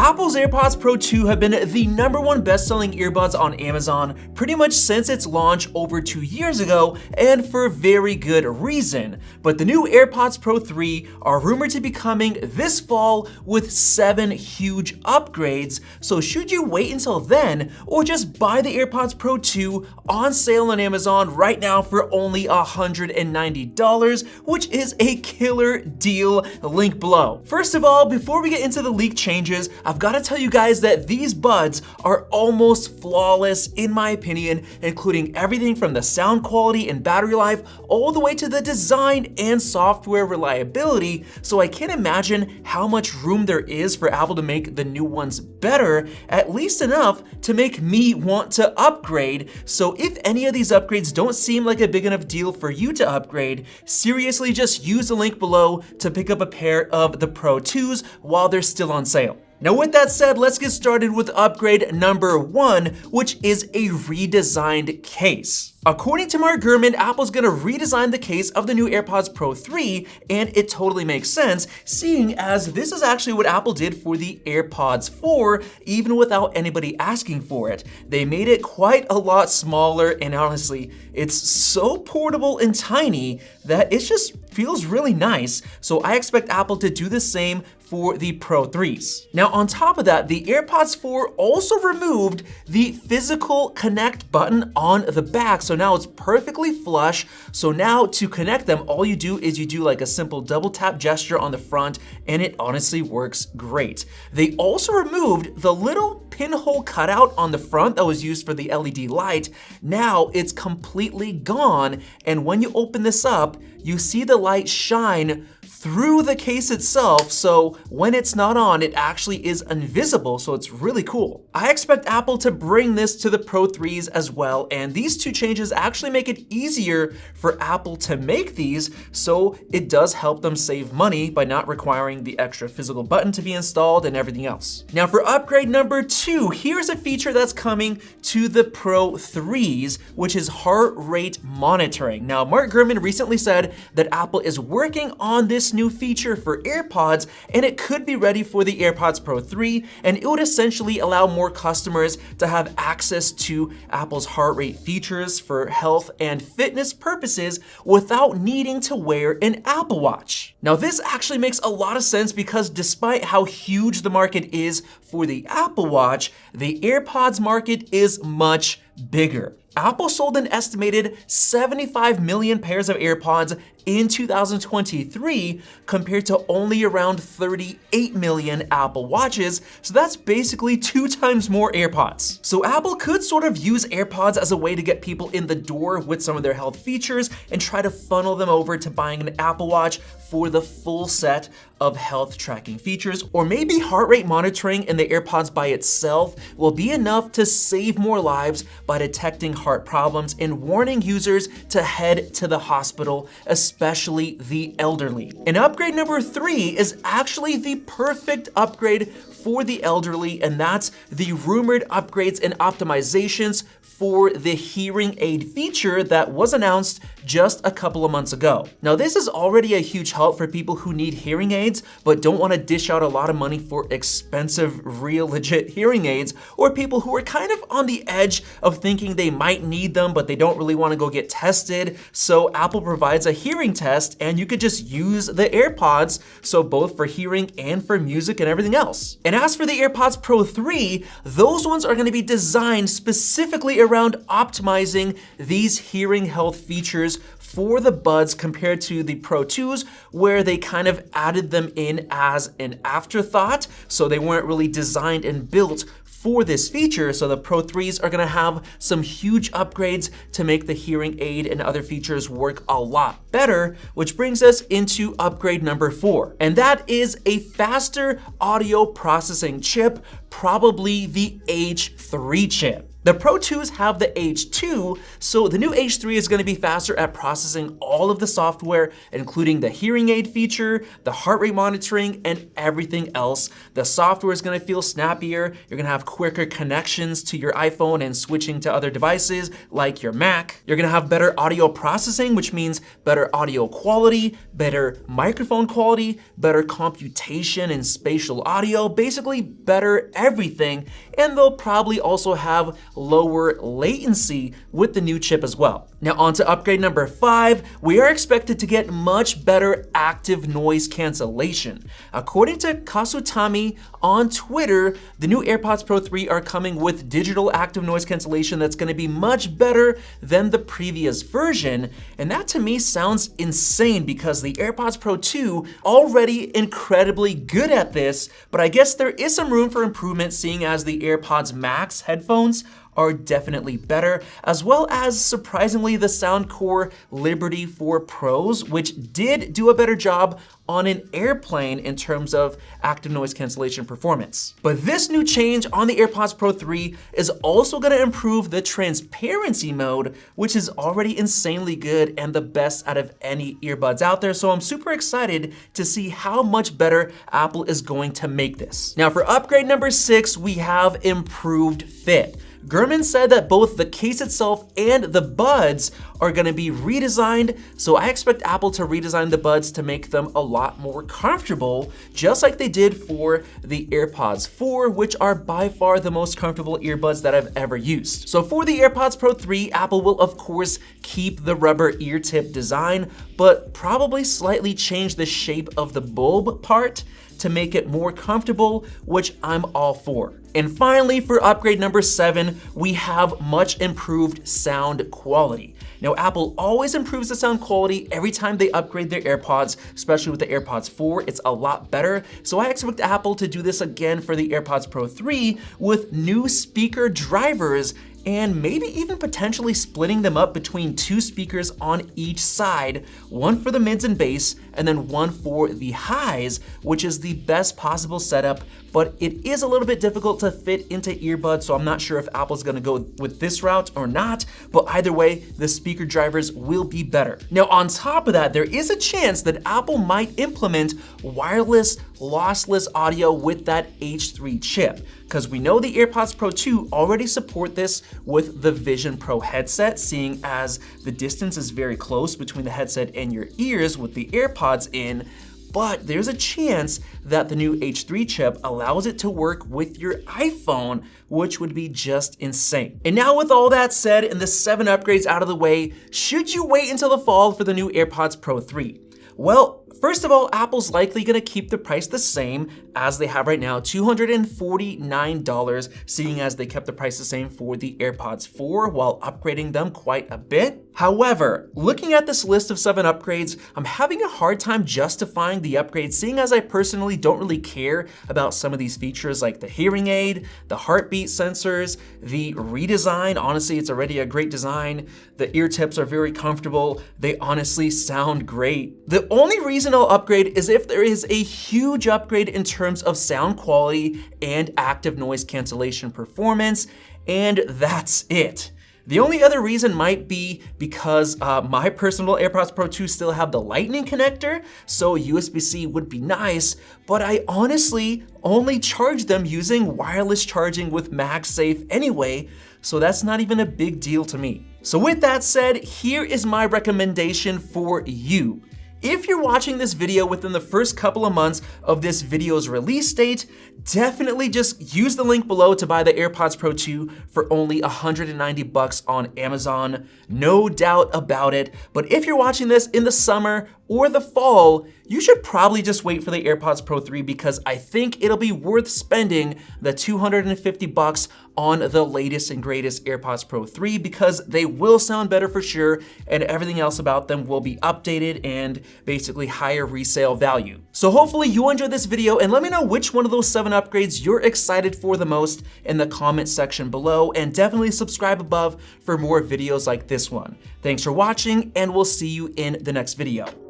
Apple's AirPods Pro 2 have been the #1 best-selling earbuds on Amazon pretty much since its launch over 2 years ago, and for very good reason. But the new AirPods Pro 3 are rumored to be coming this fall with 7 huge upgrades, so should you wait until then, or just buy the AirPods Pro 2 on sale on Amazon right now for only $190, which is a killer deal, link below. First of all, before we get into the leaked changes, I've got to tell you guys that these buds are almost flawless in my opinion, including everything from the sound quality and battery life all the way to the design and software reliability, so I can't imagine how much room there is for Apple to make the new ones better, at least enough to make me want to upgrade. So if any of these upgrades don't seem like a big enough deal for you to upgrade, seriously just use the link below to pick up a pair of the Pro 2s while they're still on sale. Now with that said, let's get started with upgrade number 1, which is a redesigned case. According to Mark Gurman, Apple's gonna redesign the case of the new AirPods Pro 3, and it totally makes sense, seeing as this is actually what Apple did for the AirPods 4, even without anybody asking for it. They made it quite a lot smaller, and honestly, it's so portable and tiny that it just feels really nice, so I expect Apple to do the same for the Pro 3s. Now on top of that, the AirPods 4 also removed the physical connect button on the back, so now it's perfectly flush. So now to connect them, all you do is you do like a simple double tap gesture on the front, and it honestly works great. They also removed the little pinhole cutout on the front that was used for the LED light. Now it's completely gone, and when you open this up, you see the light shine through the case itself, so when it's not on, it actually is invisible, so it's really cool. I expect Apple to bring this to the Pro 3s as well, and these two changes actually make it easier for Apple to make these, so it does help them save money by not requiring the extra physical button to be installed and everything else. Now for upgrade number 2, here's a feature that's coming to the Pro 3s, which is heart rate monitoring. Now Mark Gurman recently said that Apple is working on this new feature for AirPods, and it could be ready for the AirPods Pro 3, and it would essentially allow more customers to have access to Apple's heart rate features for health and fitness purposes without needing to wear an Apple Watch. Now this actually makes a lot of sense because despite how huge the market is for the Apple Watch, the AirPods market is much bigger. Apple sold an estimated 75 million pairs of AirPods in 2023 compared to only around 38 million Apple Watches, so that's basically 2 times more AirPods. So Apple could sort of use AirPods as a way to get people in the door with some of their health features and try to funnel them over to buying an Apple Watch for the full set of health tracking features, or maybe heart rate monitoring in the AirPods by itself will be enough to save more lives by detecting heart problems and warning users to head to the hospital, especially the elderly. And upgrade number 3 is actually the perfect upgrade for the elderly, and that's the rumored upgrades and optimizations for the hearing aid feature that was announced just a couple of months ago. Now this is already a huge help for people who need hearing aids but don't want to dish out a lot of money for expensive, real legit hearing aids, or people who are kind of on the edge of thinking they might need them but they don't really want to go get tested. So Apple provides a hearing test and you could just use the AirPods, so both for hearing and for music and everything else. And as for the AirPods Pro 3, those ones are going to be designed specifically around optimizing these hearing health features for the buds compared to the Pro 2s, where they kind of added them in as an afterthought, so they weren't really designed and built for this feature. So the Pro 3s are gonna have some huge upgrades to make the hearing aid and other features work a lot better, which brings us into upgrade number 4. And that is a faster audio processing chip, probably the H3 chip. The Pro 2s have the H2, so the new H3 is going to be faster at processing all of the software, including the hearing aid feature, the heart rate monitoring, and everything else. The software is going to feel snappier. You're going to have quicker connections to your iPhone and switching to other devices like your Mac. You're going to have better audio processing, which means better audio quality, better microphone quality, better computation and spatial audio, basically better everything. And they'll probably also have lower latency with the new chip as well. Now on to upgrade number 5, we are expected to get much better active noise cancellation. According to Kasutami on Twitter, the new AirPods Pro 3 are coming with digital active noise cancellation that's gonna be much better than the previous version. And that to me sounds insane because the AirPods Pro 2 already incredibly good at this, but I guess there is some room for improvement seeing as the AirPods Max headphones are definitely better, as well as surprisingly the Soundcore Liberty 4 Pros, which did do a better job on an airplane in terms of active noise cancellation performance. But this new change on the AirPods Pro 3 is also gonna improve the transparency mode, which is already insanely good and the best out of any earbuds out there. So I'm super excited to see how much better Apple is going to make this. Now for upgrade number 6, we have improved fit. Gurman said that both the case itself and the buds are gonna be redesigned, so I expect Apple to redesign the buds to make them a lot more comfortable, just like they did for the AirPods 4, which are by far the most comfortable earbuds that I've ever used. So for the AirPods Pro 3, Apple will of course keep the rubber ear tip design, but probably slightly change the shape of the bulb part to make it more comfortable, which I'm all for. And finally, for upgrade number 7, we have much improved sound quality. Now, Apple always improves the sound quality every time they upgrade their AirPods, especially with the AirPods 4, it's a lot better. So I expect Apple to do this again for the AirPods Pro 3 with new speaker drivers and maybe even potentially splitting them up between 2 speakers on each side, one for the mids and bass, and then one for the highs, which is the best possible setup, but it is a little bit difficult to fit into earbuds, so I'm not sure if Apple's gonna go with this route or not, but either way, the speaker drivers will be better. Now, on top of that, there is a chance that Apple might implement wireless lossless audio with that H3 chip, because we know the AirPods Pro 2 already support this with the Vision Pro headset, seeing as the distance is very close between the headset and your ears with the AirPods in. But there's a chance that the new H3 chip allows it to work with your iPhone, which would be just insane. And now with all that said and the 7 upgrades out of the way, should you wait until the fall for the new AirPods Pro 3? Well, first of all, Apple's likely gonna keep the price the same as they have right now, $249, seeing as they kept the price the same for the AirPods 4 while upgrading them quite a bit. However, looking at this list of 7 upgrades, I'm having a hard time justifying the upgrades, seeing as I personally don't really care about some of these features like the hearing aid, the heartbeat sensors, the redesign. Honestly, it's already a great design. The ear tips are very comfortable. They honestly sound great. The only reason I'll upgrade is if there is a huge upgrade in terms of sound quality and active noise cancellation performance, and that's it. The only other reason might be because my personal AirPods Pro 2 still have the lightning connector, so USB-C would be nice, but I honestly only charge them using wireless charging with MagSafe anyway, so that's not even a big deal to me. So with that said, here is my recommendation for you. If you're watching this video within the first couple of months of this video's release date, definitely just use the link below to buy the AirPods Pro 2 for only $190 on Amazon. No doubt about it. But if you're watching this in the summer or the fall, you should probably just wait for the AirPods Pro 3 because I think it'll be worth spending the $250 on the latest and greatest AirPods Pro 3 because they will sound better for sure and everything else about them will be updated and basically higher resale value. So hopefully you enjoyed this video and let me know which one of those 7 upgrades you're excited for the most in the comment section below, and definitely subscribe above for more videos like this one. Thanks for watching and we'll see you in the next video.